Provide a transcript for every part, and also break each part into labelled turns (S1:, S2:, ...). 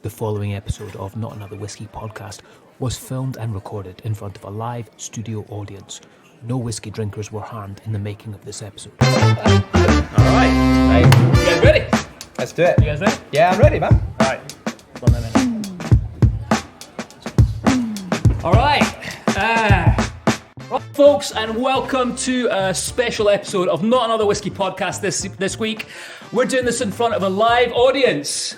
S1: The following episode of Not Another Whiskey podcast was filmed and recorded in front of a live studio audience. No whiskey drinkers were harmed in the making of this episode.
S2: Alright. Right. You guys ready?
S3: Let's do it.
S2: You guys ready?
S3: Yeah, I'm ready, man.
S2: Alright. Alright. Folks, and welcome to a special episode of Not Another Whiskey podcast this week. We're doing this in front of a live audience.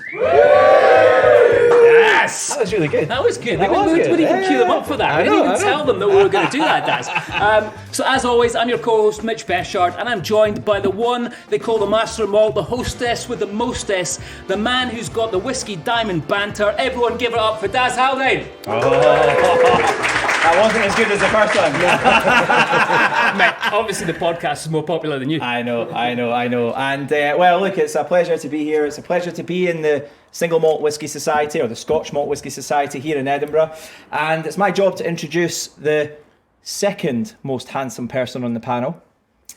S2: Yes!
S3: That was really good.
S2: That was good.
S3: That was
S2: We
S3: good.
S2: didn't even cue them up for that. We didn't even tell them that we were going to do that, Daz. So as always, I'm your co-host, Mitch Beshard, and I'm joined by the one they call the Master Malt, the hostess with the mostess, the man who's got the whiskey diamond banter. Everyone give it up for Daz Haldane.
S3: That wasn't as good as the first one.
S2: Mate, obviously the podcast is more popular than you.
S3: I know. And well, look, it's a pleasure to be here. It's a pleasure to be in the Single Malt Whisky Society, or the Scotch Malt Whisky Society here in Edinburgh. And it's my job to introduce the second most handsome person on the panel.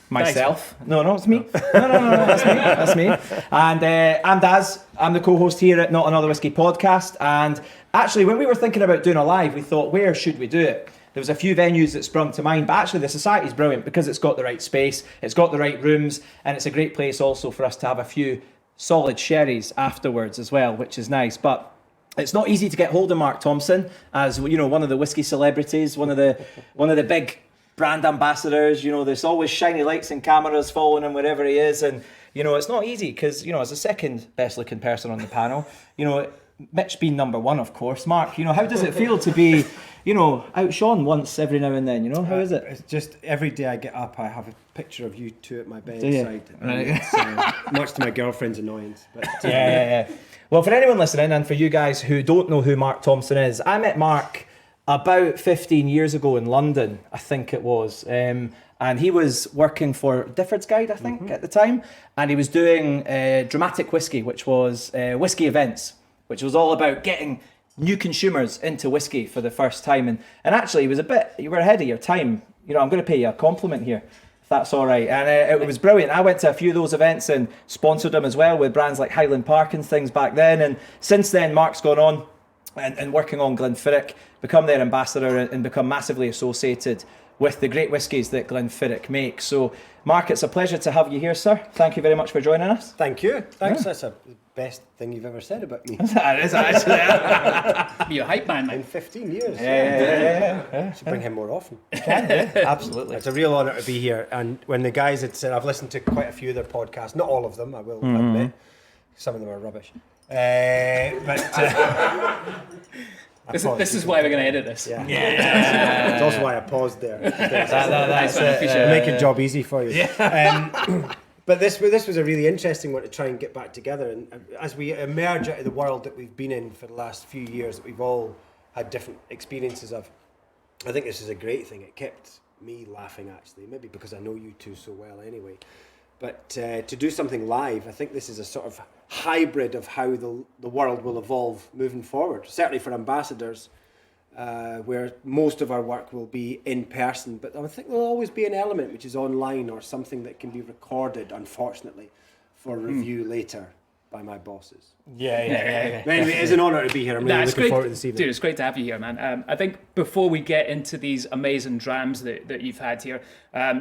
S3: Myself.
S2: Thanks.
S3: No, it's me. No, that's me. And I'm Daz. I'm the co-host here at Not Another Whiskey podcast. And actually, when we were thinking about doing a live, we thought, where should we do it? There was a few venues that sprung to mind, but actually the Society's brilliant because it's got the right space, it's got the right rooms, and it's a great place also for us to have a few solid sherries afterwards as well, which is nice. But it's not easy to get hold of Mark Thomson, as you know, one of the whiskey celebrities, one of the big brand ambassadors. You know, there's always shiny lights and cameras following him wherever he is, and you know, it's not easy because, you know, as the second best looking person on the panel, you know, Mitch being number one, of course. Mark, you know, how does it feel to be, you know, outshone once every now and then, you know? How is it?
S4: It's just every day I get up, I have a picture of you two at my
S3: you?
S4: bedside.
S3: Right.
S4: It's, much to my girlfriend's annoyance. But,
S3: Yeah. Well, for anyone listening, and for you guys who don't know who Mark Thomson is, I met Mark about 15 years ago in London, I think it was. And he was working for Difford's Guide, I think, at the time. And he was doing Dramatic Whiskey, which was whiskey events, which was all about getting new consumers into whiskey for the first time. And actually, you were ahead of your time. You know, I'm going to pay you a compliment here, if that's all right. And it was brilliant. I went to a few of those events and sponsored them as well with brands like Highland Park and things back then. And since then, Mark's gone on and working on Glenfiddich, become their ambassador and become massively associated with the great whiskies that Glenfiddich makes. So, Mark, it's a pleasure to have you here, sir. Thank you very much for joining us.
S4: thank you. Thanks. That's the best thing you've ever said about me.
S3: That is actually.
S2: You're a hype man,
S4: In
S2: mate.
S4: 15 years.
S3: Yeah.
S4: Should bring him more often.
S3: Absolutely.
S4: It's a real honour to be here. And when the guys had said, I've listened to quite a few of their podcasts, not all of them, I will admit. Some of them are rubbish.
S2: This is why we're going to edit this.
S4: Yeah. It's also why I paused there.
S2: That's it.
S4: Make your job easy for you. But this was a really interesting one to try and get back together. And as we emerge out of the world that we've been in for the last few years, that we've all had different experiences of, I think this is a great thing. It kept me laughing, actually, maybe because I know you two so well anyway. But to do something live, I think this is a sort of hybrid of how the world will evolve moving forward. Certainly for ambassadors, where most of our work will be in person, but I think there'll always be an element which is online or something that can be recorded, unfortunately, for review later by my bosses.
S3: Yeah.
S4: But anyway, it's an honour to be here. I'm really
S2: It's
S4: looking
S2: great,
S4: forward to this evening.
S2: dude. It's great to have you here, man. I think before we get into these amazing drams that you've had here,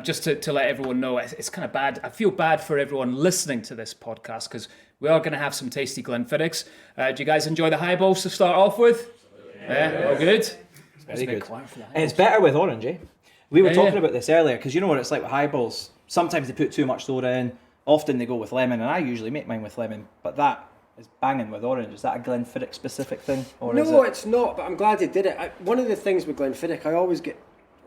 S2: just to let everyone know, it's kind of bad. I feel bad for everyone listening to this podcast because we are going to have some tasty Glenfiddichs. Do you guys enjoy the highballs to start off with? Yeah, all good.
S3: Very good. It's better with orange, eh? We were talking about this earlier because you know what it's like with highballs. Sometimes they put too much soda in. Often they go with lemon, and I usually make mine with lemon. But that is banging with orange. Is that a Glenfiddich specific thing? Or
S4: No,
S3: is
S4: it's not, but I'm glad they did it. One of the things with Glenfiddich, I always get,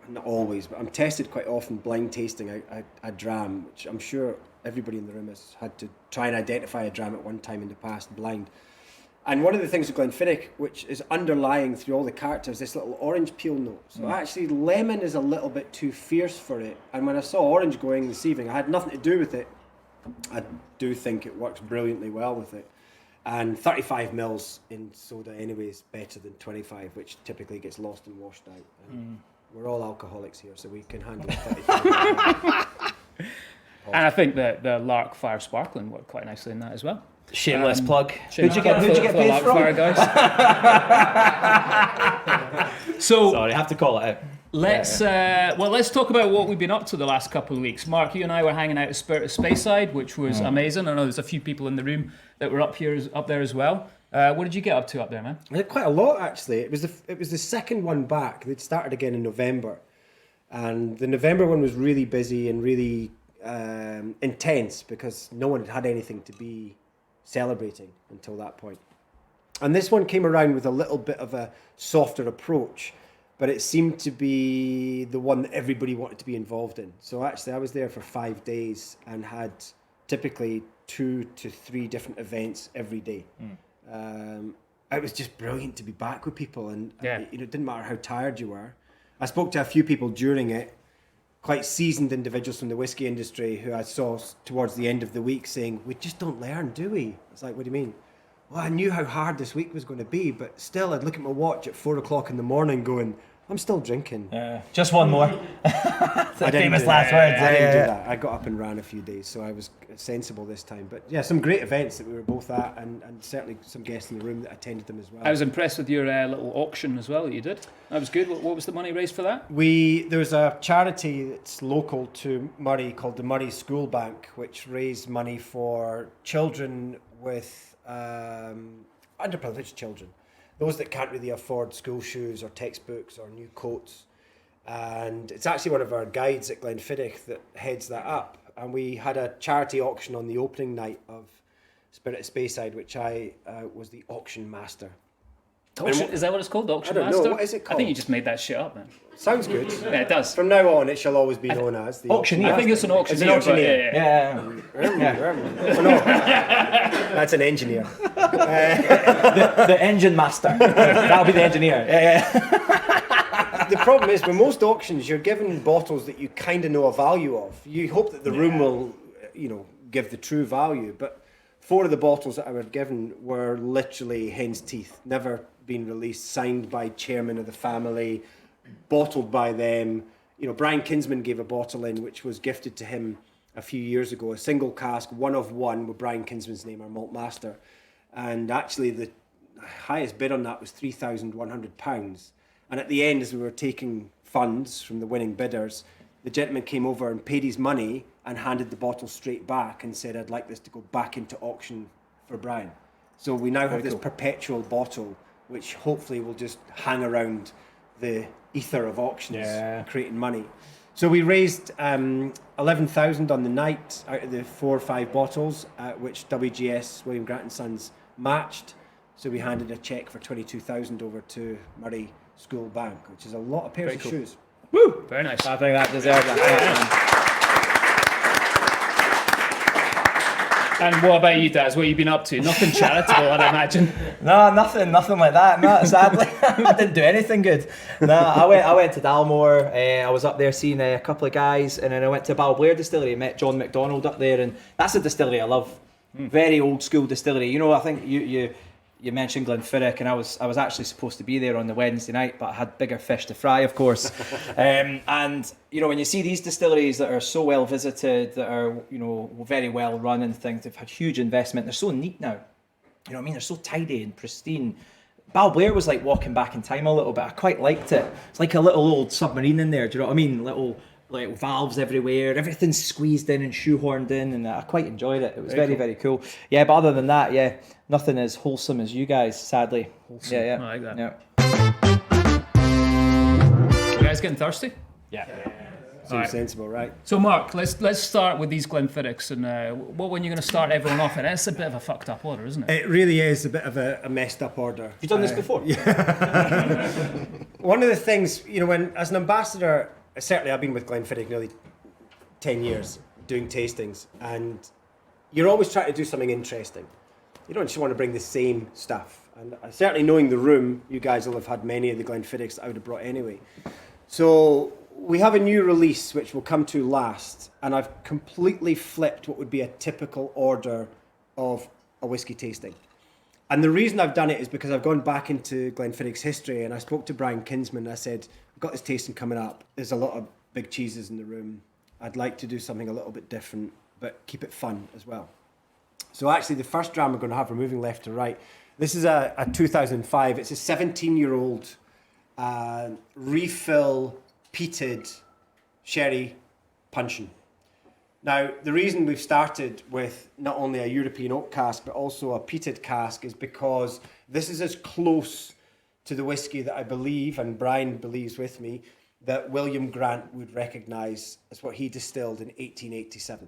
S4: not always, but I'm tested quite often blind tasting a dram, which I'm sure everybody in the room has had to try and identify a dram at one time in the past, blind. And one of the things with Glenfiddich, which is underlying through all the characters, this little orange peel note. So actually, lemon is a little bit too fierce for it. And when I saw orange going this evening, I had nothing to do with it. I do think it works brilliantly well with it. And 35 mils in soda anyway is better than 25, which typically gets lost and washed out. And we're all alcoholics here, so we can handle 35 mils.
S2: And I think that the Lark Fire Sparkling worked quite nicely in that as well.
S3: Shameless plug.
S2: Who'd
S3: you get paid from?
S2: Guys? So
S3: Sorry, I have to call it out.
S2: let's talk about what we've been up to the last couple of weeks. Mark, you and I were hanging out at Spirit of Speyside, which was amazing. I know there's a few people in the room that were up there as well. What did you get up to up there, man?
S4: I had quite a lot, actually. It was the second one back. They'd started again in November, and the November one was really busy and really intense because no one had anything to be celebrating until that point. And this one came around with a little bit of a softer approach, but it seemed to be the one that everybody wanted to be involved in. So actually I was there for 5 days and had typically 2 to 3 different events every day. It was just brilliant to be back with people, and it didn't matter how tired you were. I spoke to a few people during it, quite seasoned individuals from the whiskey industry who I saw towards the end of the week saying, we just don't learn, do we? It's like, what do you mean? Well, I knew how hard this week was going to be, but still I'd look at my watch at 4 o'clock in the morning going, I'm still drinking.
S3: Just one more. Famous last words.
S4: I didn't do that. I got up and ran a few days, so I was sensible this time. But yeah, some great events that we were both at, and certainly some guests in the room that attended them as well.
S2: I was impressed with your little auction as well that you did. That was good. What was the money raised for that?
S4: There was a charity that's local to Murray called the Murray School Bank, which raised money for children with underprivileged children. Those that can't really afford school shoes or textbooks or new coats. And it's actually one of our guides at Glenfiddich that heads that up. And we had a charity auction on the opening night of Spirit of Speyside, which I was the auction master.
S2: Is that what it's called? The auction
S4: I don't
S2: master?
S4: know. What is it called?
S2: I think you just made that shit up, man.
S4: Sounds good.
S2: Yeah, it does.
S4: From now on, it shall always be known as the
S3: Auctioneer.
S2: I think it's an auctioneer.
S4: It's an auctioneer.
S3: Yeah.
S4: Oh, no. That's an engineer.
S3: The engine master. That'll be the engineer.
S4: The problem is, with most auctions, you're given bottles that you kind of know a value of. You hope that the room will, give the true value. But 4 of the bottles that I were given were literally hen's teeth, never been released, signed by chairman of the family, bottled by them. Brian Kinsman gave a bottle in, which was gifted to him a few years ago, a single cask, 1 of 1, with Brian Kinsman's name, our malt master. And actually, the highest bid on that was £3,100. And at the end, as we were taking funds from the winning bidders, the gentleman came over and paid his money and handed the bottle straight back and said, I'd like this to go back into auction for Brian. So we now have this perpetual bottle, which hopefully will just hang around the ether of auctions, creating money. So we raised 11,000 on the night out of the 4 or 5 bottles, which WGS, William Grant & Sons, matched. So we handed a cheque for 22,000 over to Murray School Bank, which is a lot of pairs of shoes.
S2: Woo! Very nice.
S3: I think that deserves that.
S2: And what about you, Daz? What have you been up to? Nothing charitable, I'd imagine.
S3: No, nothing like that. No, sadly, I didn't do anything good. No, I went to Dalmore. I was up there seeing a couple of guys, and then I went to Balblair Distillery. Met John McDonald up there, and that's a distillery I love. Very old school distillery. I think you mentioned Glenfiddich, and I was actually supposed to be there on the Wednesday night, but I had bigger fish to fry, of course. And when you see these distilleries that are so well visited, that are very well run and things, they've had huge investment. They're so neat now. They're so tidy and pristine. Balblair was like walking back in time a little bit. I quite liked it. It's like a little old submarine in there. Do you know what I mean? Little like valves everywhere, everything's squeezed in and shoehorned in, and I quite enjoyed it. It was very cool. Yeah, but other than that, nothing as wholesome as you guys, sadly.
S2: Wholesome.
S3: Yeah.
S2: I like that.
S3: Yeah.
S2: You guys getting thirsty?
S3: Yeah.
S4: Seems sensible, right?
S2: So Mark, let's start with these Glenfiddichs, and what when you're going to start everyone off? And it's a bit of a fucked up order, isn't it?
S4: It really is a bit of a messed up order.
S3: You've done this before?
S4: Yeah. One of the things, when as an ambassador, certainly I've been with Glenfiddich nearly 10 years doing tastings, and you're always trying to do something interesting. You don't just want to bring the same stuff. And certainly knowing the room, you guys will have had many of the Glenfiddichs that I would have brought anyway. So we have a new release which we'll come to last, and I've completely flipped what would be a typical order of a whiskey tasting. And the reason I've done it is because I've gone back into Glenfiddich's history, and I spoke to Brian Kinsman. I said, I've got this tasting coming up. There's a lot of big cheeses in the room. I'd like to do something a little bit different, but keep it fun as well. So actually the first dram we're going to have, we're moving left to right. This is a 2005. It's a 17-year-old refill peated sherry puncheon. Now, the reason we've started with not only a European oak cask, but also a peated cask is because this is as close to the whiskey that I believe, and Brian believes with me, that William Grant would recognise as what he distilled in 1887.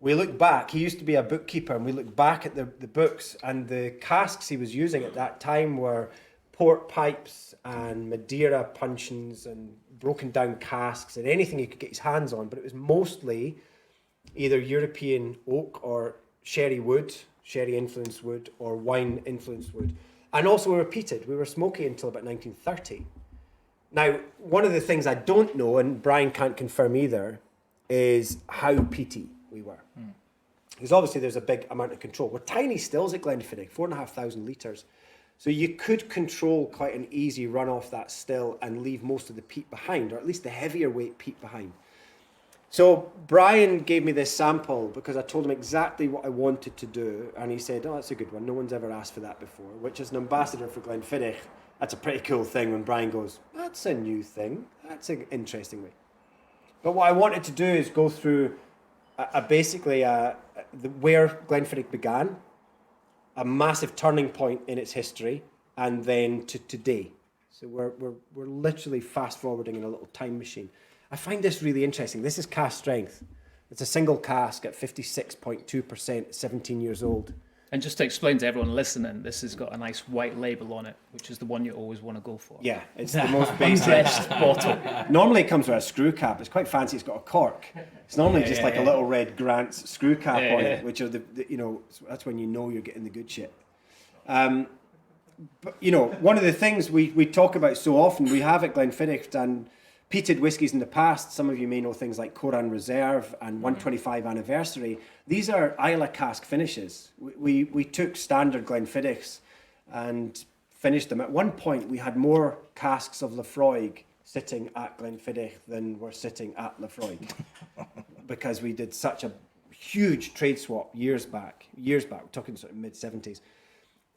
S4: We look back, he used to be a bookkeeper, and we look back at the books, and the casks he was using at that time were port pipes and Madeira puncheons and broken down casks and anything he could get his hands on, but it was mostly either European oak or sherry wood, sherry influenced wood, or wine influenced wood. And also we were peated. We were smoky until about 1930. Now, one of the things I don't know, and Brian can't confirm either, is how peaty we were. Because obviously there's a big amount of control. We're tiny stills at Glenfiddich, 4,500 litres. So you could control quite an easy run off that still and leave most of the peat behind, or at least the heavier weight peat behind. So Brian gave me this sample because I told him exactly what I wanted to do, and he said, oh, that's a good one. No one's ever asked for that before, which as an ambassador for Glenfiddich, that's a pretty cool thing when Brian goes, that's a new thing. That's an interesting way. But what I wanted to do is go through basically where Glenfiddich began, a massive turning point in its history, and then to today. So we're literally fast forwarding in a little time machine. I find this really interesting. This is cask strength. It's a single cask at 56.2%, 17 years old.
S2: And just to explain to everyone listening, this has got a nice white label on it, which is the one you always want to go for.
S4: Yeah, it's the most basic.
S2: Undressed bottle.
S4: Normally it comes with a screw cap. It's quite fancy. It's got a cork. It's normally just like a little red Grant's screw cap on it, which are the that's when you know you're getting the good shit. But one of the things we talk about so often, we have at Glenfiddich and peated whiskies in the past. Some of you may know things like Coran Reserve and 125 Anniversary. These are Islay cask finishes. We took standard Glenfiddichs and finished them. At one point, we had more casks of Lafroig sitting at Glenfiddich than were sitting at Lafroig because we did such a huge trade swap years back, we're talking sort of mid-70s.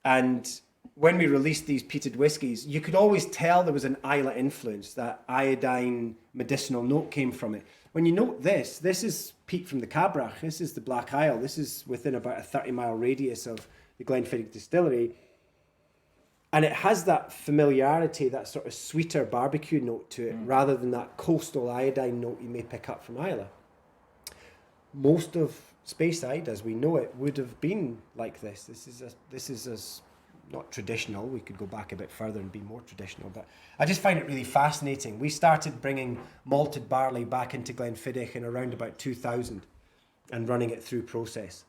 S4: And when we released these peated whiskies, you could always tell there was an Islay influence, that iodine medicinal note came from it. When you note this is peat from the Cabrach, this is the Black Isle, this is within about a 30-mile radius of the Glenfiddich distillery. And it has that familiarity, that sort of sweeter barbecue note to it, rather than that coastal iodine note you may pick up from Islay. Most of Speyside, as we know it, would have been like this. This is as not traditional. We could go back a bit further and be more traditional, but I just find it really fascinating. We started bringing malted barley back into Glenfiddich in around about 2000 and running it through process.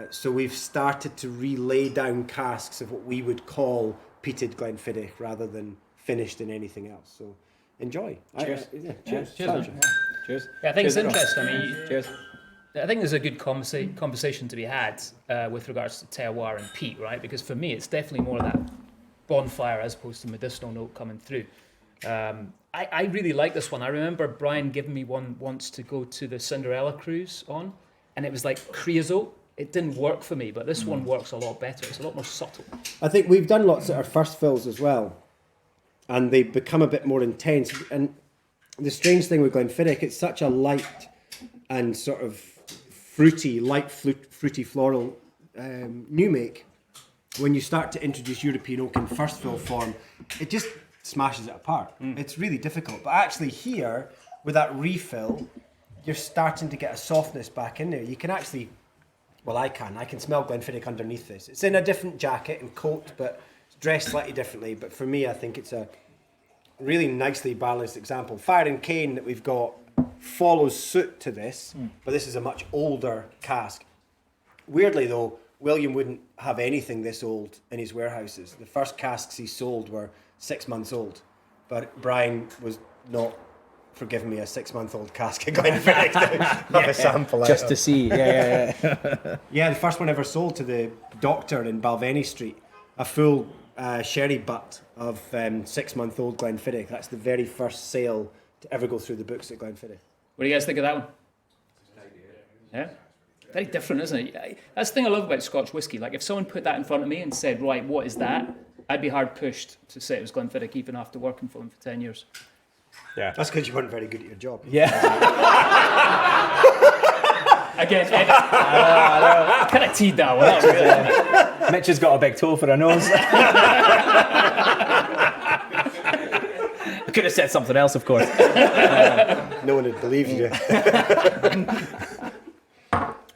S4: So we've started to relay down casks of what we would call peated Glenfiddich rather than finished in anything else. So enjoy.
S3: Cheers.
S4: Cheers.
S3: Cheers. Cheers.
S2: Yeah, I think
S3: Cheers,
S2: it's interesting. I mean,
S3: Cheers.
S2: I think there's a good conversation to be had with regards to terroir and peat, right? Because for me, it's definitely more of that bonfire as opposed to medicinal note coming through. I really like this one. I remember Brian giving me one once to go to the Cinderella cruise on, and it was like creosote. It didn't work for me, but this one works a lot better. It's a lot more subtle.
S4: I think we've done lots at our first fills as well, and they become a bit more intense. And the strange thing with Glenfiddich, it's such a light and sort of fruity floral new make. When you start to introduce European oak in first fill form, it just smashes it apart. It's really difficult. But actually here, with that refill, you're starting to get a softness back in there. You can actually, well, I can smell Glenfiddich underneath this. It's in a different jacket and coat, but it's dressed slightly differently. But for me, I think it's a really nicely balanced example. Fire and Cane that we've got follows suit to this, but this is a much older cask. Weirdly though, William wouldn't have anything this old in his warehouses. The first casks he sold were 6 months old, but Brian was not forgiving me a 6-month-old cask of Glenfiddich to have a sample out
S3: Just
S4: of.
S3: to see, yeah.
S4: Yeah, the first one ever sold to the doctor in Balvenie Street, a full sherry butt of 6-month-old Glenfiddich. That's the very first sale to ever go through the books at Glenfiddich.
S2: What do you guys think of that one? Yeah? Very different, isn't it? That's the thing I love about Scotch whisky. Like, if someone put that in front of me and said, right, what is that? I'd be hard pushed to say it was Glenfiddich, even after working for them for 10 years.
S3: Yeah.
S4: That's because you weren't very good at your job.
S3: Yeah.
S2: Again, I kind of teed that one up. Really.
S3: Mitch has got a big toe for a nose. I could have said something else, of course.
S4: No one would believe you.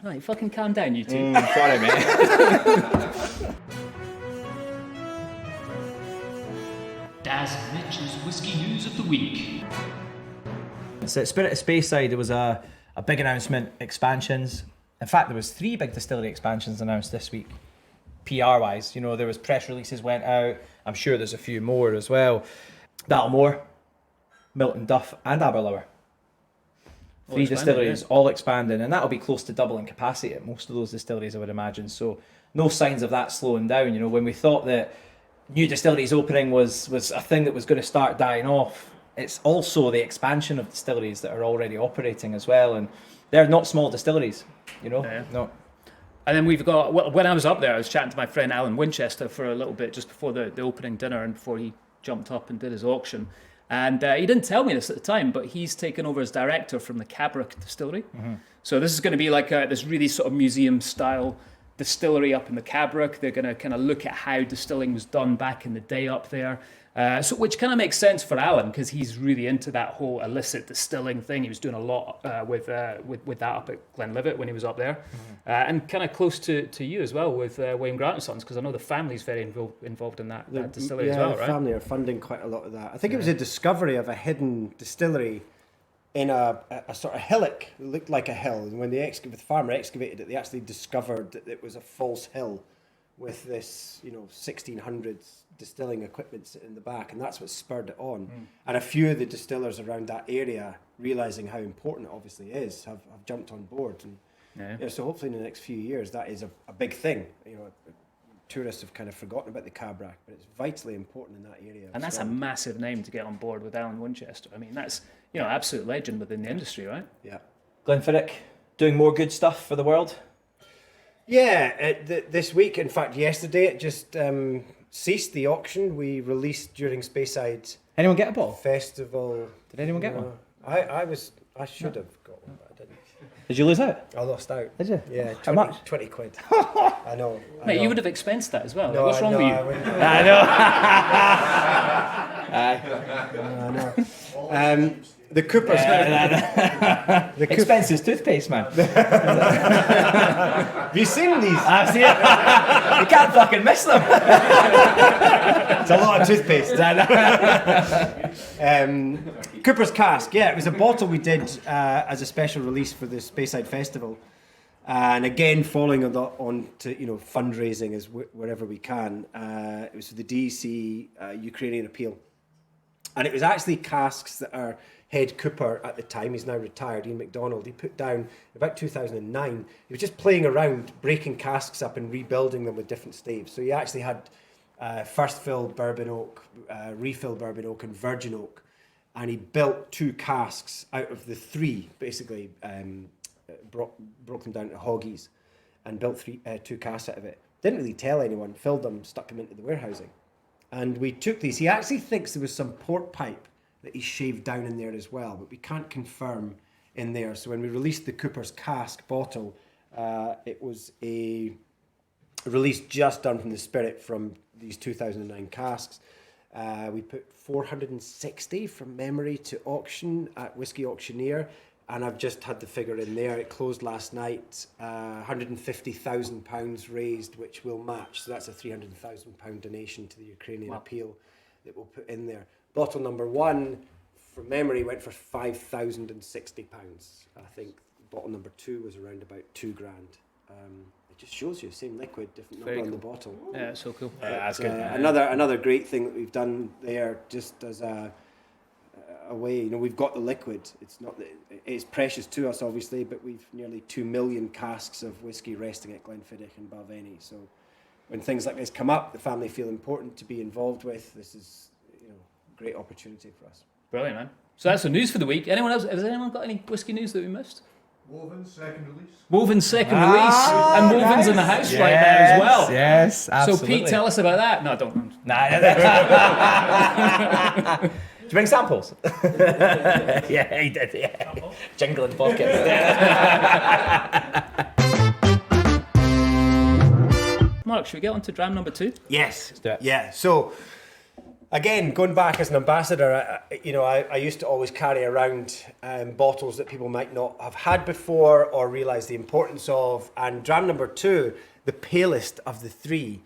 S2: Right, fucking calm down, you two.
S3: Sorry, mate.
S1: Daz and Mitch's Whiskey News of the Week.
S3: So at Spirit of Speyside, there was a big announcement, expansions. In fact, there was 3 big distillery expansions announced this week, PR-wise. You know, there was press releases went out. I'm sure there's a few more as well. Battlemore, Milton Duff and Aberlour. 3 distilleries, all expanding, and that'll be close to doubling capacity at most of those distilleries, I would imagine. So no signs of that slowing down. You know, when we thought that new distilleries opening was a thing that was going to start dying off, it's also the expansion of distilleries that are already operating as well, and they're not small distilleries, you know.
S2: Yeah.
S3: No.
S2: And then we've got, well, when I was up there, I was chatting to my friend Alan Winchester for a little bit just before the opening dinner and before he jumped up and did his auction. And he didn't tell me this at the time, but he's taken over as director from the Cabrick distillery. Mm-hmm. So this is going to be like this really sort of museum-style distillery up in the Cabrick. They're going to kind of look at how distilling was done back in the day up there. So which kind of makes sense for Alan because he's really into that whole illicit distilling thing. He was doing a lot with that up at Glenlivet when he was up there, and kind of close to you as well with Wayne Grant and Sons because I know the family's very involved in that distillery as well, right?
S4: The family are funding quite a lot of that. I think it was a discovery of a hidden distillery in a sort of hillock. It looked like a hill, and when the farmer excavated it, they actually discovered that it was a false hill with this, 1600s distilling equipment sitting in the back, and that's what spurred it on. And a few of the distillers around that area, realising how important it obviously is, have jumped on board. And so hopefully in the next few years, that is a big thing. Tourists have kind of forgotten about the Cabrick, but it's vitally important in that area.
S2: And that's a massive name to get on board with Alan Winchester. I mean, that's, absolute legend within the industry, right?
S4: Yeah.
S3: Glenfiddich, doing more good stuff for the world?
S4: Yeah, this week, in fact, yesterday, it just ceased the auction. We released during Speyside.
S3: Anyone get a bottle?
S4: Festival.
S3: Did anyone get one?
S4: I should have got one, but I didn't.
S3: Did you lose out?
S4: I lost out.
S3: Did you?
S4: Yeah,
S3: How much?
S4: 20 quid. I know.
S2: Mate, you would have expensed that as well.
S4: No,
S2: What's wrong with you?
S3: I know.
S4: I know. The Cooper's.
S3: Expenses toothpaste, man.
S4: Have you seen these?
S3: I've seen it. You can't fucking miss them.
S4: It's a lot of toothpaste. Cooper's Cask. Yeah, it was a bottle we did as a special release for the Speyside Festival. And again, following on to fundraising as wherever we can. It was for the DEC Ukrainian appeal. And it was actually casks that our head cooper at the time, he's now retired, Ian MacDonald, he put down about 2009. He was just playing around, breaking casks up and rebuilding them with different staves. So he actually had first fill bourbon oak, refill bourbon oak and virgin oak. And he built 2 casks out of the 3, basically broke them down to hoggies and built 2 casks out of it. Didn't really tell anyone, filled them, stuck them into the warehousing. And we took these. He actually thinks there was some port pipe that he shaved down in there as well, but we can't confirm in there. So when we released the Cooper's Cask bottle, it was a release just done from the spirit from these 2009 casks. We put 460 from memory to auction at Whisky Auctioneer, and I've just had the figure in there. It closed last night, £150,000 raised, which will match. So that's a £300,000 donation to the Ukrainian appeal that we'll put in there. Bottle number 1, from memory, went for £5,060. I think bottle number 2 was around about £2,000. It just shows you, same liquid, different number on the bottle.
S2: Yeah, it's so cool.
S3: That's good.
S4: Another great thing that we've done there, just as a way, we've got the liquid. It's precious to us, obviously, but we've nearly 2 million casks of whiskey resting at Glenfiddich and Balvenie. So when things like this come up, the family feel important to be involved with. This is, a great opportunity for us.
S2: Brilliant, man. So that's the news for the week. Anyone else? Has anyone got any whiskey news that we missed?
S5: Woven's second release.
S2: Woven's second release, and Woven's in the house right now as well.
S3: Yes, absolutely.
S2: So Pete, tell us about that. No, don't.
S3: Do you bring samples? Yeah, he did. Yeah, jingling pockets.
S2: Mark, should we get on to dram number 2?
S4: Yes.
S3: do it.
S4: Yeah. So, again, going back as an ambassador, I used to always carry around bottles that people might not have had before or realise the importance of. And dram number 2, the palest of the 3,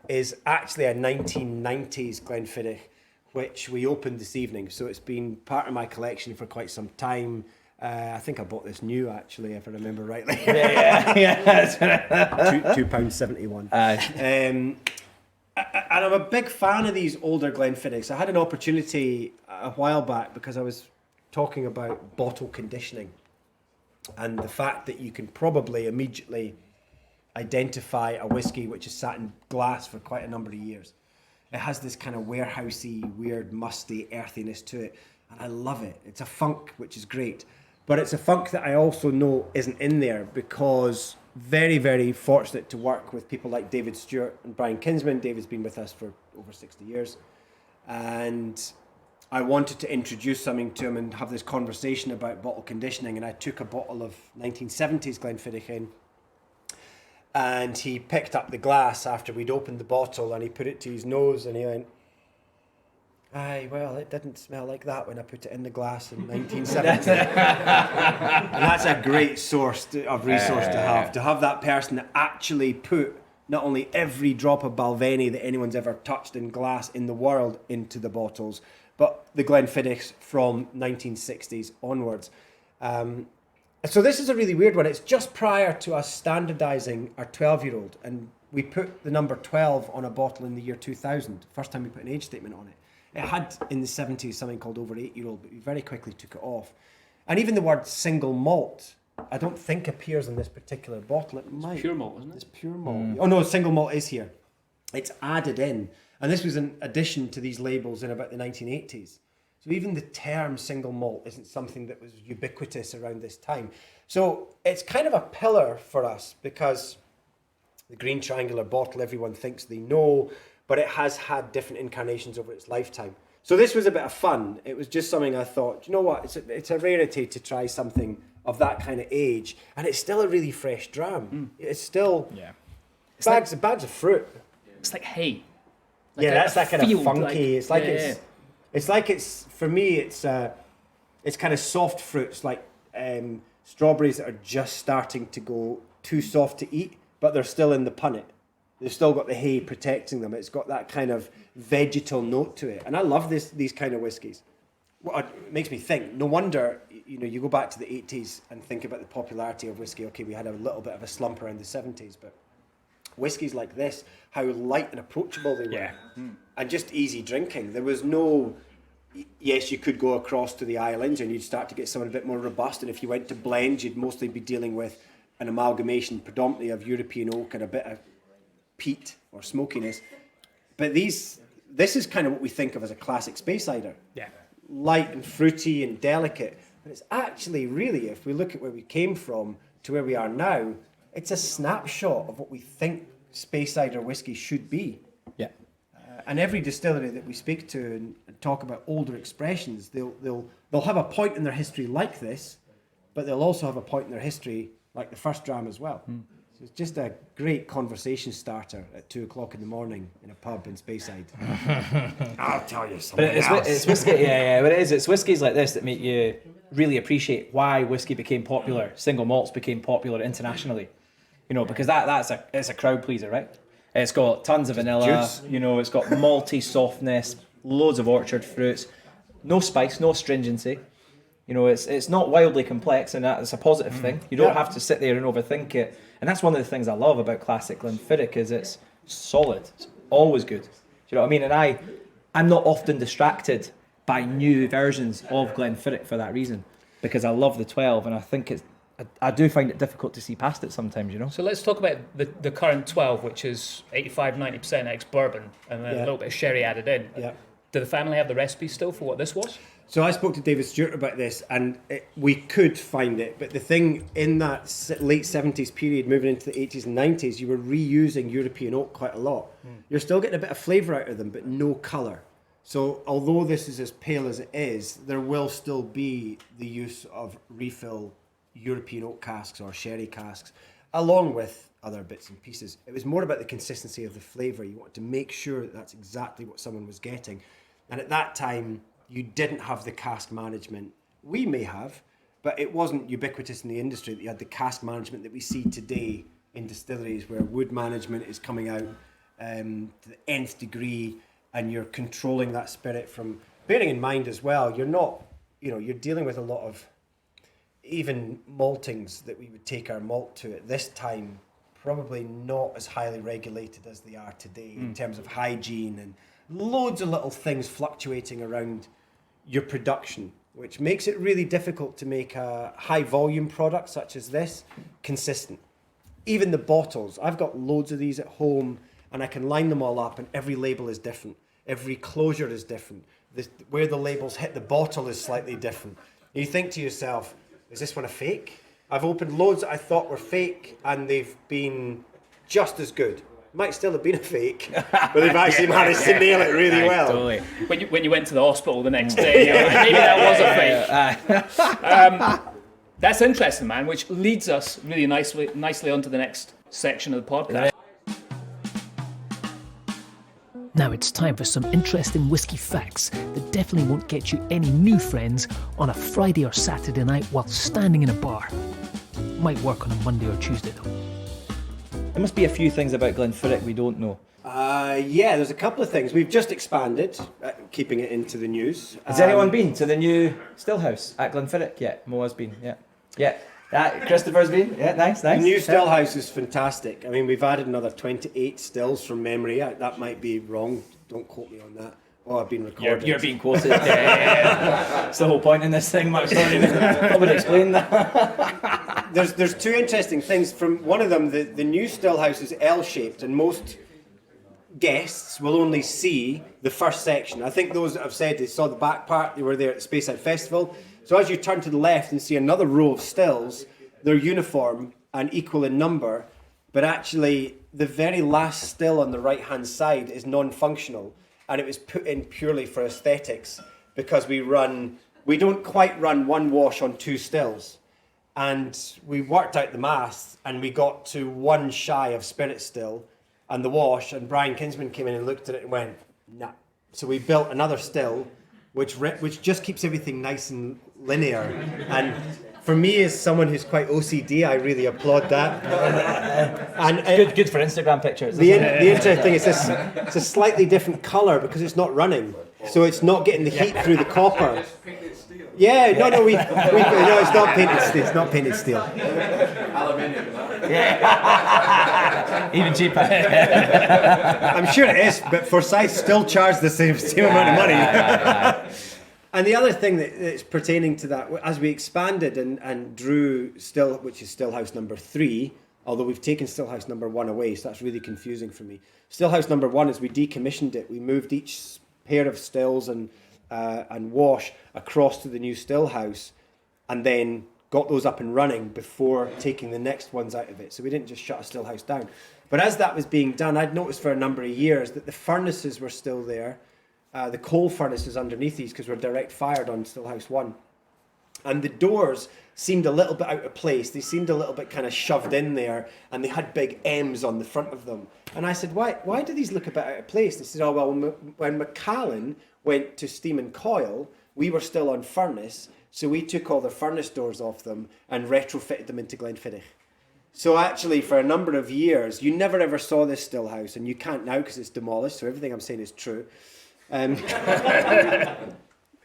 S4: is actually a 1990s Glenfiddich, which we opened this evening. So it's been part of my collection for quite some time. I think I bought this new, actually, if I remember rightly. £2.71. And I'm a big fan of these older Glenfiddichs. I had an opportunity a while back because I was talking about bottle conditioning and the fact that you can probably immediately identify a whiskey which has sat in glass for quite a number of years. It has this kind of warehousey, weird, musty earthiness to it, and I love it. It's a funk, which is great. But it's a funk that I also know isn't in there because very, very fortunate to work with people like David Stewart and Brian Kinsman. David's been with us for over 60 years. And I wanted to introduce something to him and have this conversation about bottle conditioning. And I took a bottle of 1970s Glenfiddich in. And he picked up the glass after we'd opened the bottle and he put it to his nose and he went, aye, well, it didn't smell like that when I put it in the glass in 1970. And that's a great source of resource to have that person that actually put not only every drop of Balvenie that anyone's ever touched in glass in the world into the bottles, but the Glenfiddichs from 1960s onwards. So this is a really weird one. It's just prior to us standardising our 12-year-old, and we put the number 12 on a bottle in the year 2000, first time we put an age statement on it. It had in the 70s something called over 8-year-old, but we very quickly took it off. And even the word single malt, I don't think appears in this particular bottle. It might.
S2: It's pure malt, isn't it?
S4: It's pure malt. Oh no, single malt is here. It's added in. And this was an addition to these labels in about the 1980s. So even the term single malt isn't something that was ubiquitous around this time. So it's kind of a pillar for us because the green triangular bottle everyone thinks they know, but it has had different incarnations over its lifetime. So this was a bit of fun. It was just something I thought, you know what, it's a rarity to try something of that kind of age, and it's still a really fresh dram. It's still bags of fruit.
S2: It's like hay.
S4: That's that kind of funky.
S2: Like,
S4: It's for me. It's kind of soft fruits like strawberries that are just starting to go too soft to eat, but they're still in the punnet. They've still got the hay protecting them. It's got that kind of vegetal note to it. And I love these kind of whiskies. Well, it makes me think, no wonder, you go back to the 80s and think about the popularity of whiskey. Okay, we had a little bit of a slump around the 70s, but whiskies like this, how light and approachable they were.
S3: Yeah.
S4: And just easy drinking. There was no, yes, you could go across to the islands and you'd start to get someone a bit more robust. And if you went to blends, you'd mostly be dealing with an amalgamation predominantly of European oak and a bit of peat or smokiness, but this is kind of what we think of as a classic space cider.
S3: Yeah.
S4: Light and fruity and delicate, but it's actually really, if we look at where we came from to where we are now, it's a snapshot of what we think space cider whiskey should be.
S3: Yeah.
S4: And every distillery that we speak to and talk about older expressions, they'll have a point in their history like this, but they'll also have a point in their history like the first dram as well. So it's just a great conversation starter at 2:00 in the morning in a pub in Speyside. I'll tell you something.
S3: But it's whiskey, but it is. It's whiskies like this that make you really appreciate why whiskey became popular. Single malts became popular internationally, because it's a crowd pleaser, right? It's got tons of vanilla,
S4: juice.
S3: It's got malty softness, loads of orchard fruits, no spice, no stringency. It's not wildly complex, and that's a positive thing. You don't have to sit there and overthink it. And that's one of the things I love about classic Glenfiddich is it's solid. It's always good. Do you know what I mean? And I'm not often distracted by new versions of Glenfiddich for that reason, because I love the 12, and I think I do find it difficult to see past it sometimes,
S2: So let's talk about the current 12, which is 85-90% ex-bourbon, and then a little bit of sherry added in.
S4: Yeah.
S2: Do the family have the recipe still for what this was?
S4: So I spoke to David Stewart about this, and we could find it. But the thing, in that late 70s period, moving into the 80s and 90s, you were reusing European oak quite a lot. You're still getting a bit of flavour out of them, but no colour. So although this is as pale as it is, there will still be the use of refill European oak casks or sherry casks, along with other bits and pieces. It was more about the consistency of the flavour. You wanted to make sure that that's exactly what someone was getting. And at that time, you didn't have the cask management. We may have, but it wasn't ubiquitous in the industry that you had the cask management that we see today in distilleries, where wood management is coming out to the nth degree, and you're controlling that spirit from, bearing in mind as well, you're not, you're dealing with a lot of, even maltings that we would take our malt to at this time, probably not as highly regulated as they are today in terms of hygiene and loads of little things fluctuating around your production, which makes it really difficult to make a high volume product such as this consistent. Even the bottles, I've got loads of these at home, and I can line them all up, and every label is different. Every closure is different. Where the labels hit the bottle is slightly different. And you think to yourself, is this one a fake? I've opened loads that I thought were fake, and they've been just as good. Might still have been a fake, but they've actually managed to nail it really well.
S2: Totally. When you went to the hospital the next day, you're like, maybe that was a fake. That's interesting, man, which leads us really nicely onto the next section of the podcast.
S1: Now it's time for some interesting whiskey facts that definitely won't get you any new friends on a Friday or Saturday night while standing in a bar. Might work on a Monday or Tuesday though.
S3: There must be a few things about Glenfiddich we don't know.
S4: Yeah, there's a couple of things. We've just expanded, keeping it into the news.
S3: Has anyone been to the new still house at Glenfiddich? Yeah, Moa's been, yeah. Christopher's been, yeah, nice.
S4: The new still house is fantastic. I mean, we've added another 28 stills from memory. That might be wrong. Don't quote me on that. Oh, I've been recorded.
S3: You're being quoted. Yeah. That's the whole point in this thing, Mark. Sorry, I would explain that.
S4: There's two interesting things. From one of them, the new still house is L-shaped, and most guests will only see the first section. I think those that have said they saw the back part, they were there at the Speyside Festival. So as you turn to the left and see another row of stills, they're uniform and equal in number, but actually the very last still on the right-hand side is non-functional, and it was put in purely for aesthetics, because we don't quite run one wash on two stills. And we worked out the maths, and we got to one shy of spirit still and the wash, and Brian Kinsman came in and looked at it and went, nah. So we built another still, which just keeps everything nice and linear. And for me, as someone who's quite OCD, I really applaud that. And
S3: good for Instagram pictures.
S4: The interesting thing is it's a slightly different colour because it's not running, so it's not getting the heat through the copper. Yeah, no, it's not painted steel. It's not painted steel.
S5: Aluminium.
S3: Yeah. Even cheaper.
S4: I'm sure it is, but Forsyth still charge the same amount of money. And the other thing that's pertaining to that, as we expanded and drew which is Stillhouse number 3, although we've taken Stillhouse number 1 away, so that's really confusing for me. Stillhouse number 1, as we decommissioned it, we moved each pair of stills and wash across to the new Stillhouse, and then got those up and running before taking the next ones out of it. So we didn't just shut a Stillhouse down. But as that was being done, I'd noticed for a number of years that the furnaces were still there. The coal furnaces underneath these, because we're direct fired on Stillhouse 1. And the doors seemed a little bit out of place. They seemed a little bit kind of shoved in there, and they had big M's on the front of them. And I said, why do these look a bit out of place? They said, oh, well, when Macallan went to steam and coil, we were still on furnace, so we took all the furnace doors off them and retrofitted them into Glenfiddich. So actually, for a number of years, you never ever saw this Stillhouse, and you can't now because it's demolished, so everything I'm saying is true.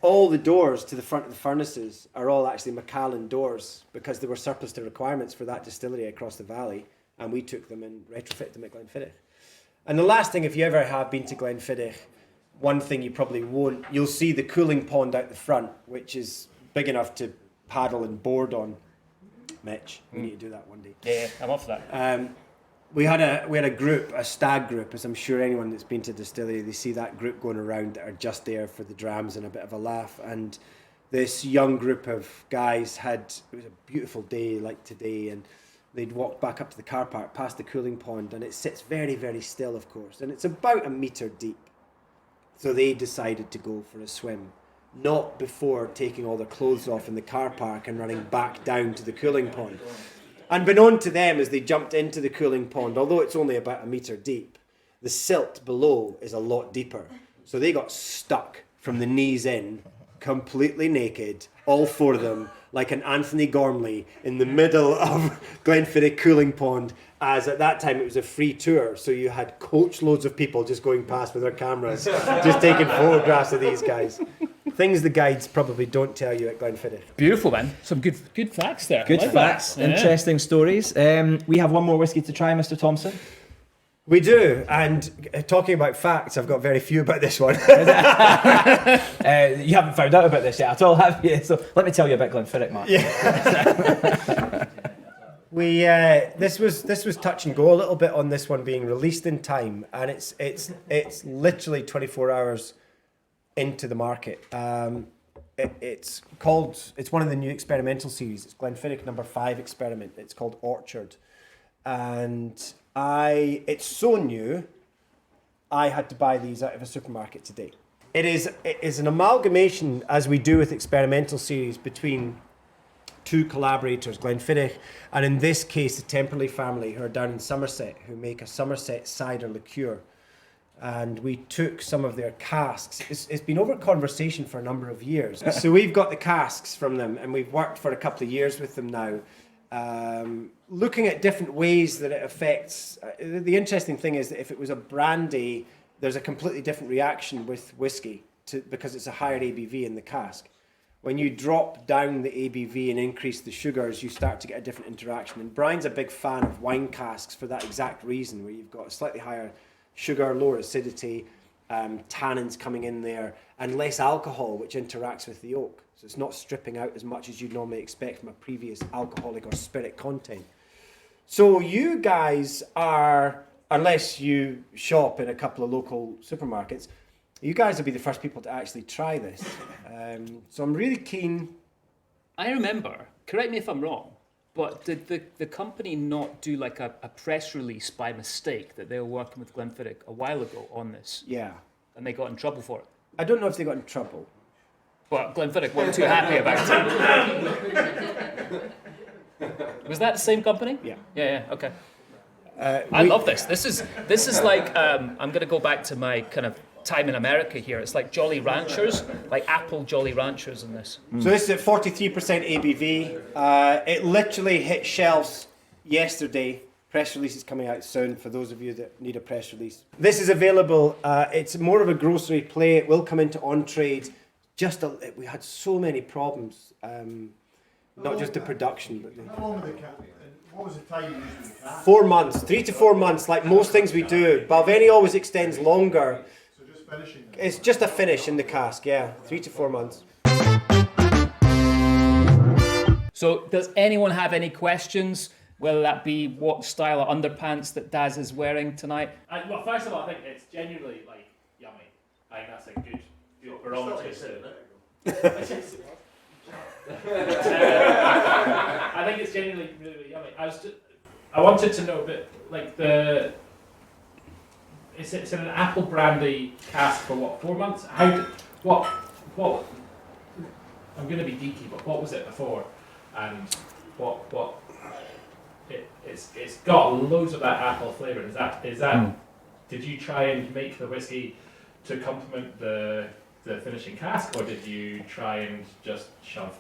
S4: All the doors to the front of the furnaces are all actually Macallan doors, because they were surplus to requirements for that distillery across the valley, and we took them and retrofitted them at Glenfiddich. And the last thing, if you ever have been to Glenfiddich, one thing you probably won't, you'll see the cooling pond out the front, which is big enough to paddle and board on. Mitch, we need to do that one day.
S2: Yeah, I'm up for that.
S4: we had a group, a stag group, as I'm sure anyone that's been to distillery, they see that group going around that are just there for the drams and a bit of a laugh. And this young group of guys it was a beautiful day like today, and they'd walked back up to the car park past the cooling pond, and it sits very, very still, of course, and it's about a metre deep. So they decided to go for a swim, not before taking all their clothes off in the car park and running back down to the cooling pond. Unbeknown to them, as they jumped into the cooling pond, although it's only about a metre deep, the silt below is a lot deeper. So they got stuck from the knees in, completely naked, all four of them, like an Anthony Gormley in the middle of Glenfiddich cooling pond, as at that time it was a free tour, so you had coach loads of people just going past with their cameras, just taking photographs of these guys. Things the guides probably don't tell you at Glenfiddich.
S2: Beautiful, man. Some good facts there.
S3: Good
S2: I like
S3: facts,
S2: that. Yeah.
S3: interesting stories. We have one more whiskey to try, Mr. Thompson.
S4: We do, and talking about facts, I've got very few about this one.
S3: You haven't found out about this yet at all, have you? So let me tell you about Glenfiddich, Mark.
S4: Yeah. This was touch and go a little bit on this one being released in time, and it's literally 24 hours into the market. It's one of the new experimental series. It's Glenfiddich number 5 experiment. It's called Orchard, and it's so new, I had to buy these out of a supermarket today. It is an amalgamation, as we do with experimental series, between two collaborators, Glenfiddich, and in this case, the Temperley family, who are down in Somerset, who make a Somerset cider liqueur. And we took some of their casks. It's been over conversation for a number of years. So we've got the casks from them, and we've worked for a couple of years with them now, looking at different ways that it affects. The interesting thing is that if it was a brandy, there's a completely different reaction with whiskey because it's a higher ABV in the cask. When you drop down the ABV and increase the sugars, you start to get a different interaction. And Brian's a big fan of wine casks for that exact reason, where you've got a slightly higher sugar, lower acidity, tannins coming in there, and less alcohol, which interacts with the oak. So it's not stripping out as much as you'd normally expect from a previous alcoholic or spirit content. So you guys are, unless you shop in a couple of local supermarkets, you guys will be the first people to actually try this. So I'm really keen.
S2: I remember, correct me if I'm wrong, but did the company not do like a press release by mistake that they were working with Glenfiddich a while ago on this?
S4: Yeah.
S2: And they got in trouble for it?
S4: I don't know if they got in trouble.
S2: But Glenfiddich weren't too happy about it. Was that the same company?
S4: Yeah.
S2: Yeah, okay. I love this. This is like, I'm going to go back to my kind of time in America here. It's like Jolly Ranchers, like Apple Jolly Ranchers in this.
S4: So this is at 43% ABV. It literally hit shelves yesterday. Press release is coming out soon for those of you that need a press release. This is available. It's more of a grocery play. It will come into on-trade. We had so many problems. Not just the production. But
S5: How long were the what was the time you used in the cask?
S4: 4 months, 3 to 4 months, like most things we do. Balvenie always extends longer.
S5: So just finishing it.
S4: It's just a finish in the cask, yeah. 3 to 4 months.
S2: So does anyone have any questions? Whether that be what style of underpants that Daz is wearing tonight?
S6: Well, first of all, I think it's genuinely like yummy. I think that's a good barometer. I think it's genuinely really, really yummy. I wanted to know a bit like it's in an apple brandy cask for what, 4 months? What? I'm going to be geeky, but what was it before? And what? It's got loads of that apple flavour. Is that? Did you try and make the whiskey to complement the finishing cask, or did you try and just shove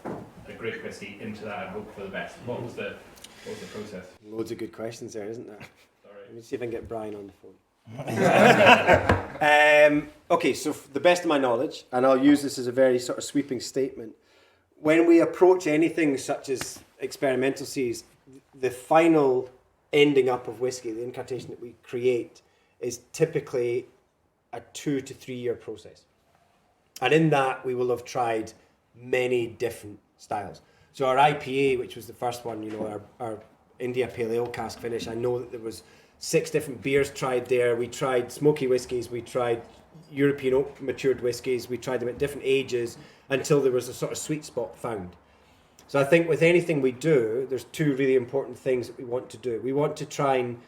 S6: a great whiskey into that and hope for the best? What was the process?
S4: Loads of good questions there, isn't there?
S6: Sorry.
S4: Let me see if I can get Brian on the phone. Okay, so the best of my knowledge, and I'll use this as a very sort of sweeping statement, when we approach anything such as experimental series, the final ending up of whiskey, the incarnation that we create, is typically a 2 to 3 year process. And in that, we will have tried many different styles. So our IPA, which was the first one, our India Pale Ale cask finish, I know that there was 6 different beers tried there. We tried smoky whiskies. We tried European oak matured whiskies. We tried them at different ages until there was a sort of sweet spot found. So I think with anything we do, there's 2 really important things that we want to do. We want to try and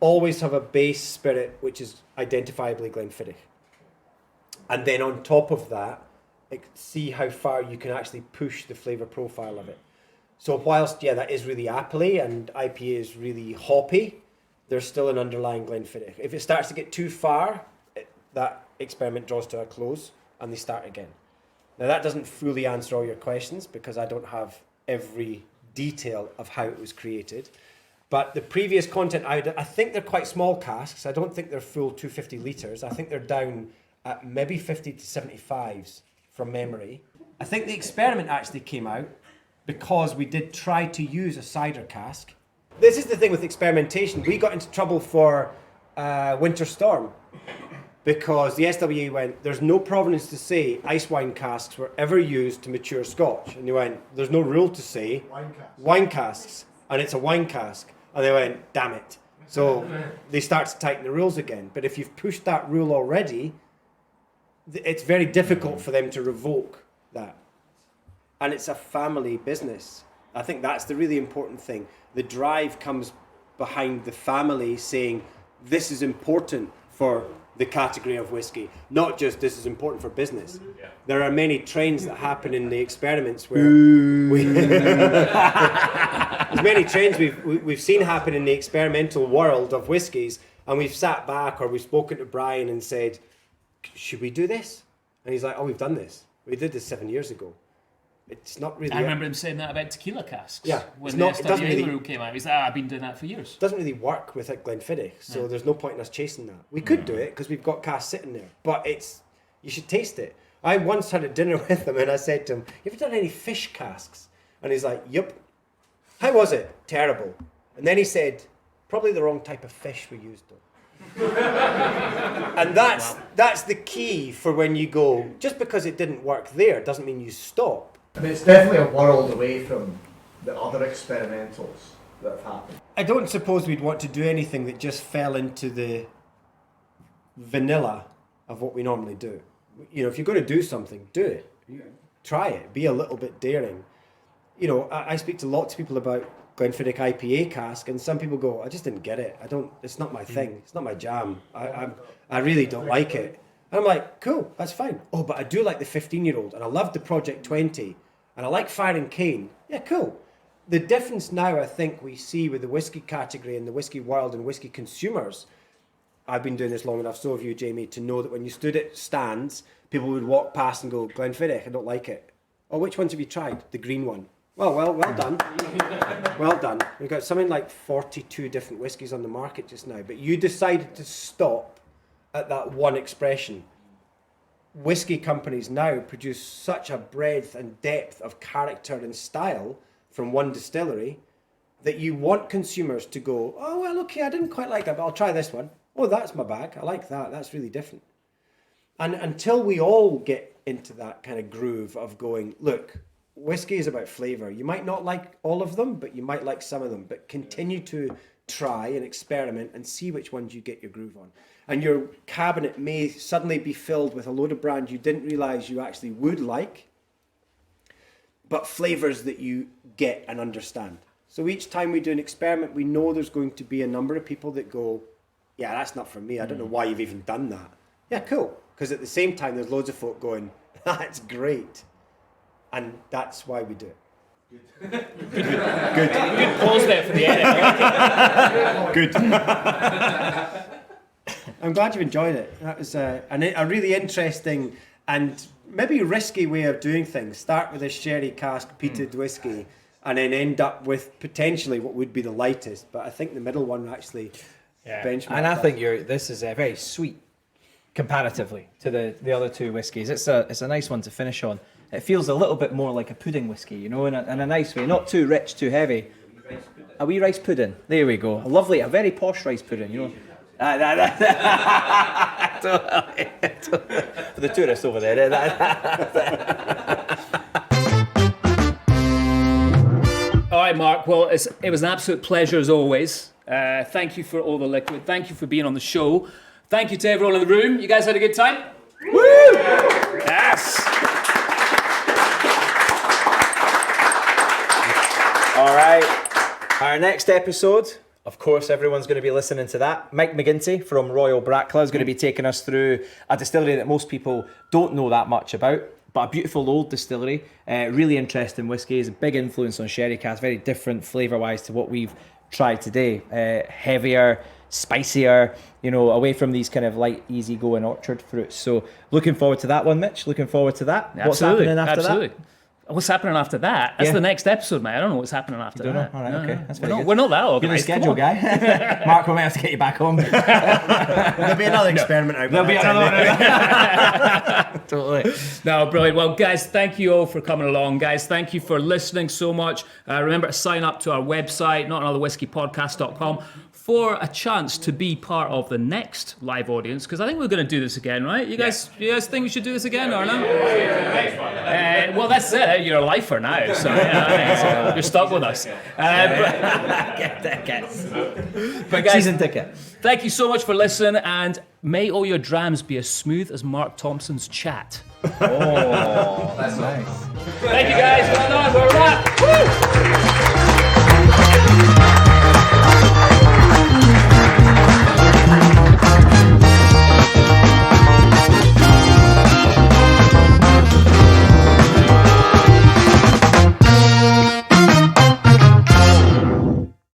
S4: always have a base spirit which is identifiably Glenfiddich. And then on top of that, see how far you can actually push the flavour profile of it. So whilst, that is really appley and IPA is really hoppy, there's still an underlying Glenfiddich. If it starts to get too far, that experiment draws to a close and they start again. Now that doesn't fully answer all your questions because I don't have every detail of how it was created. But the previous content, I think they're quite small casks. I don't think they're full 250 litres. I think they're down at maybe 50 to 75s from memory. I think the experiment actually came out because we did try to use a cider cask. This is the thing with experimentation. We got into trouble for Winter Storm because the SWA went, there's no provenance to say ice wine casks were ever used to mature Scotch. And they went, there's no rule to say wine casks, and it's a wine cask. And they went, damn it. So they start to tighten the rules again. But if you've pushed that rule already, it's very difficult for them to revoke that. And it's a family business. I think that's the really important thing. The drive comes behind the family saying, this is important for the category of whiskey, not just this is important for business. Yeah. There are many trends that happen in the experiments where there's many trends we've seen happen in the experimental world of whiskies, and we've sat back or we've spoken to Brian and said, should we do this? And he's like, oh, we've done this. We did this 7 years ago. It's not really...
S2: I remember him saying that about tequila casks.
S4: Yeah.
S2: When the SWA rule came out, he's like, I've been doing that for years.
S4: It doesn't really work with Glenfiddich, so there's no point in us chasing that. We could do it because we've got casks sitting there, but you should taste it. I once had a dinner with him and I said to him, have you done any fish casks? And he's like, yep. How was it? Terrible. And then he said, probably the wrong type of fish we used though. And that's the key for when you go, just because it didn't work there doesn't mean you stop.
S5: I mean, it's definitely a world away from the other experimentals that have happened.
S4: I don't suppose we'd want to do anything that just fell into the vanilla of what we normally do. You know, if you're going to do something, do it. Try it. Be a little bit daring. You know, I speak to lots of people about Glenfiddich IPA cask, and some people go, I just didn't get it. It's not my thing. It's not my jam. I really don't like it. And I'm like, cool, that's fine. Oh, but I do like the 15-year-old, and I love the Project 20, and I like Fire and Cane. Yeah, cool. The difference now, I think, we see with the whiskey category and the whiskey world and whiskey consumers, I've been doing this long enough, so have you, Jamie, to know that when you stood at stands, people would walk past and go, Glenfiddich, I don't like it. Oh, which ones have you tried? The green one. Well done. Well done. We've got something like 42 different whiskies on the market just now, but you decided to stop at that one expression. Whiskey companies now produce such a breadth and depth of character and style from one distillery that you want consumers to go, oh, well, okay, I didn't quite like that, but I'll try this one. Oh, that's my bag. I like that. That's really different. And until we all get into that kind of groove of going, look, whiskey is about flavour. You might not like all of them, but you might like some of them. But continue to try and experiment and see which ones you get your groove on. And your cabinet may suddenly be filled with a load of brands you didn't realise you actually would like, but flavours that you get and understand. So each time we do an experiment, we know there's going to be a number of people that go, yeah, that's not for me. I don't know why you've even done that. Yeah, cool. Because at the same time, there's loads of folk going, that's great. And that's why we do it. Good
S2: pause there for the edit.
S4: Good. I'm glad you enjoyed it. That was a really interesting and maybe risky way of doing things. Start with a sherry cask peated whiskey and then end up with potentially what would be the lightest. But I think the middle one actually benchmarked.
S3: And I think this is very sweet comparatively to the other two whiskies. It's a nice one to finish on. It feels a little bit more like a pudding whiskey, you know, in a nice way. Not too rich, too heavy. A wee rice pudding. There we go. A very posh rice pudding, you know. For the tourists over there.
S2: All right, Mark. Well, it was an absolute pleasure as always. Thank you for all the liquid. Thank you for being on the show. Thank you to everyone in the room. You guys had a good time? Woo! Yes.
S3: All right. Our next episode, of course, everyone's going to be listening to that. Mike McGinty from Royal Brackla is going to be taking us through a distillery that most people don't know that much about, but a beautiful old distillery. Really interesting whiskies, a big influence on sherry cask, very different flavour-wise to what we've tried today. Heavier, spicier, away from these kind of light, easy-going orchard fruits. So looking forward to that one, Mitch. Looking forward to that.
S2: Absolutely.
S3: What's happening after that?
S2: What's happening after that? That's the next episode, mate. I don't know what's happening after that.
S3: All right, okay. That's very good.
S2: We're not that
S3: You're the
S2: organised.
S3: schedule guy. Mark, we might have to get you back home.
S4: There'll be another experiment out there.
S3: There'll be another one. Totally.
S2: No, brilliant. Well, guys, thank you all for coming along. Guys, thank you for listening so much. Remember to sign up to our website, notanotherwhiskeypodcast.com, for a chance to be part of the next live audience, because I think we're going to do this again, right? You guys think we should do this again, or no? Well, that's it. You're a lifer now, so you're stuck with us.
S3: Get tickets.
S2: But guys,
S3: Season ticket.
S2: thank you so much for listening, and may all your drams be as smooth as Mark Thompson's chat.
S3: Oh, that's nice.
S2: Thank you, guys. Well done. We're right.